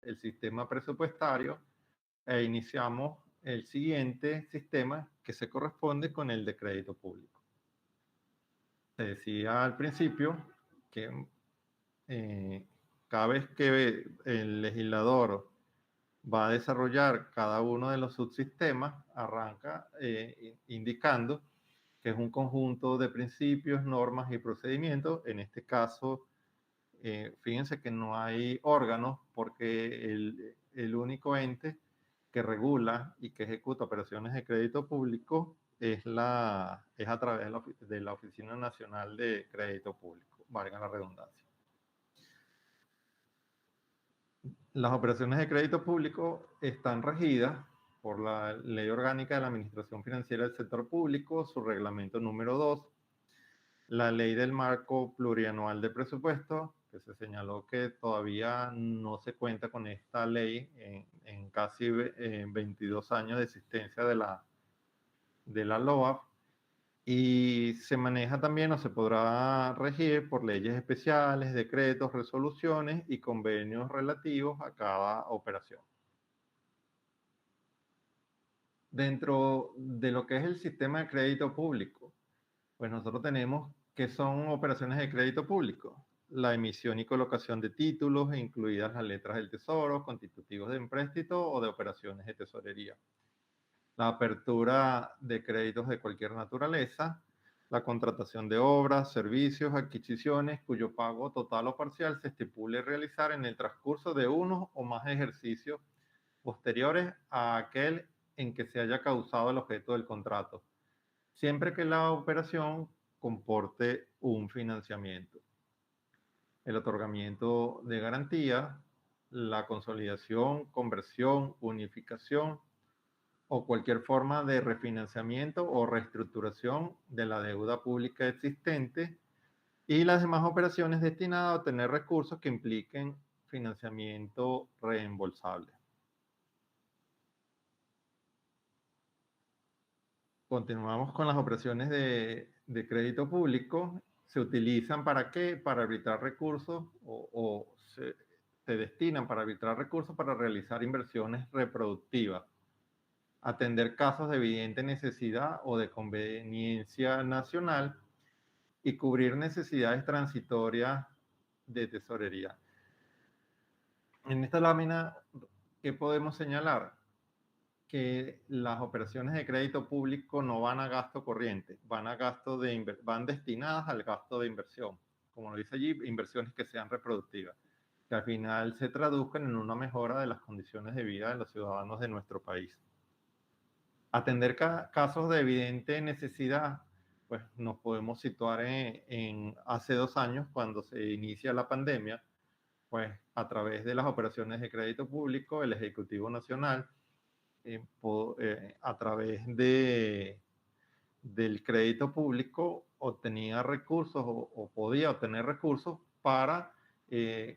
el sistema presupuestario e iniciamos el siguiente sistema que se corresponde con el de crédito público. Se decía al principio que cada vez que el legislador va a desarrollar cada uno de los subsistemas, arranca indicando que es un conjunto de principios, normas y procedimientos. En este caso, fíjense que no hay órganos porque el único ente que regula y que ejecuta operaciones de crédito público es a través de la Oficina Nacional de Crédito Público, valga la redundancia. Las operaciones de crédito público están regidas por la Ley Orgánica de la Administración Financiera del Sector Público, su reglamento número 2, la Ley del Marco Plurianual de Presupuesto, que se señaló que todavía no se cuenta con esta ley en casi 22 años de existencia de la LOAF, y se maneja también o se podrá regir por leyes especiales, decretos, resoluciones y convenios relativos a cada operación. Dentro de lo que es el sistema de crédito público, pues nosotros tenemos que son operaciones de crédito público: la emisión y colocación de títulos, incluidas las letras del tesoro, constitutivos de empréstito o de operaciones de tesorería, la apertura de créditos de cualquier naturaleza, la contratación de obras, servicios, adquisiciones cuyo pago total o parcial se estipule realizar en el transcurso de uno o más ejercicios posteriores a aquel en que se haya causado el objeto del contrato, siempre que la operación comporte un financiamiento, el otorgamiento de garantía, la consolidación, conversión, unificación o cualquier forma de refinanciamiento o reestructuración de la deuda pública existente, y las demás operaciones destinadas a obtener recursos que impliquen financiamiento reembolsable. Continuamos con las operaciones de crédito público. ¿Se utilizan para qué? Para arbitrar recursos o se destinan para arbitrar recursos para realizar inversiones reproductivas, atender casos de evidente necesidad o de conveniencia nacional y cubrir necesidades transitorias de tesorería. En esta lámina, ¿qué podemos señalar? Que las operaciones de crédito público no van a gasto corriente, van destinadas al gasto de inversión, como lo dice allí, inversiones que sean reproductivas, que al final se traduzcan en una mejora de las condiciones de vida de los ciudadanos de nuestro país. Atender casos de evidente necesidad, pues nos podemos situar en hace 2 años, cuando se inicia la pandemia, pues a través de las operaciones de crédito público, el Ejecutivo Nacional, a través del crédito público, obtenía recursos o podía obtener recursos para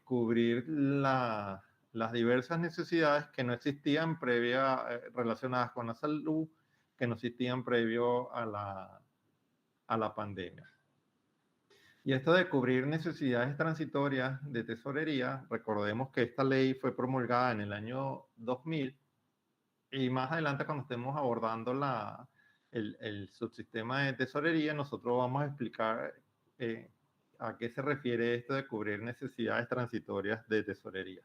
cubrir las diversas necesidades que no existían relacionadas con la salud, que no existían previo a la pandemia. Y esto de cubrir necesidades transitorias de tesorería, recordemos que esta ley fue promulgada en el año 2000, y más adelante, cuando estemos abordando el subsistema de tesorería, nosotros vamos a explicar a qué se refiere esto de cubrir necesidades transitorias de tesorería.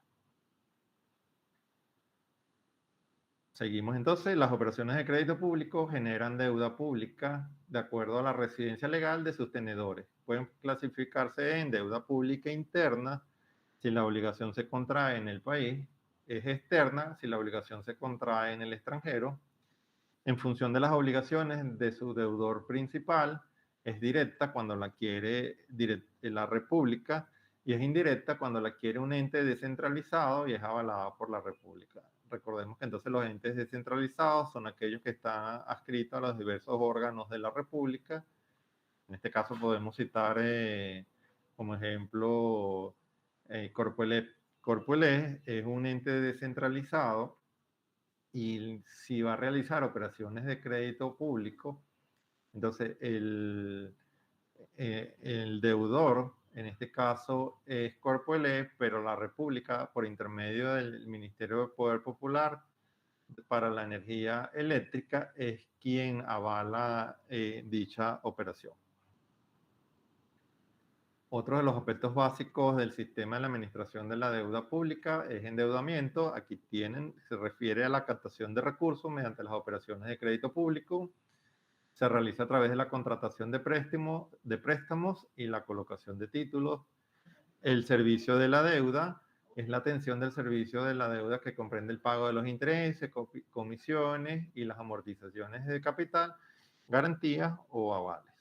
Seguimos entonces. Las operaciones de crédito público generan deuda pública de acuerdo a la residencia legal de sus tenedores. Pueden clasificarse en deuda pública interna si la obligación se contrae en el país, es externa si la obligación se contrae en el extranjero, en función de las obligaciones de su deudor principal, es directa cuando la quiere la República y es indirecta cuando la quiere un ente descentralizado y es avalada por la República. Recordemos que entonces los entes descentralizados son aquellos que están adscritos a los diversos órganos de la República. En este caso podemos citar como ejemplo Corpoelec. Corpoelec es un ente descentralizado y si va a realizar operaciones de crédito público, entonces el deudor en este caso es Corpoelec, pero la República, por intermedio del Ministerio de Poder Popular para la Energía Eléctrica, es quien avala dicha operación. Otro de los aspectos básicos del sistema de la administración de la deuda pública es endeudamiento. Aquí se refiere a la captación de recursos mediante las operaciones de crédito público. Se realiza a través de la contratación de préstamos y la colocación de títulos. El servicio de la deuda es la atención del servicio de la deuda que comprende el pago de los intereses, comisiones y las amortizaciones de capital, garantías o avales.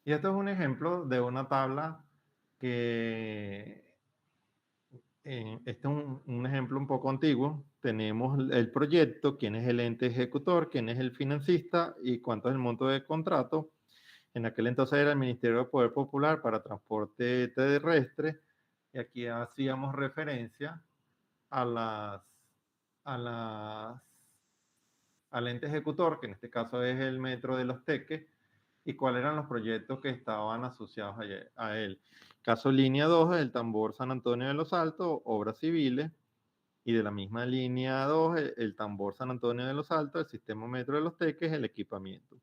Y esto es un ejemplo de una tabla que, este es un ejemplo un poco antiguo. Tenemos el proyecto, quién es el ente ejecutor, quién es el financista y cuánto es el monto de contrato. En aquel entonces era el Ministerio de Poder Popular para Transporte Terrestre. Y aquí hacíamos referencia a al ente ejecutor, que en este caso es el Metro de Los Teques, y cuáles eran los proyectos que estaban asociados a él. Caso línea 2, el tambor San Antonio de los Altos, obras civiles, y de la misma línea 2, el tambor San Antonio de los Altos, el sistema Metro de Los Teques, el equipamiento.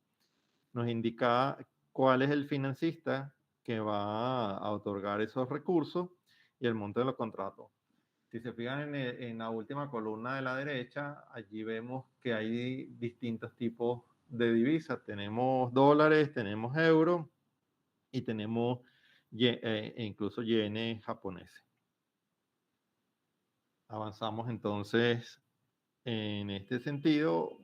Nos indica cuál es el financista que va a otorgar esos recursos y el monto de los contratos. Si se fijan en la última columna de la derecha, allí vemos que hay distintos tipos de divisas. Tenemos dólares, tenemos euros y tenemos incluso yenes japoneses. Avanzamos entonces en este sentido.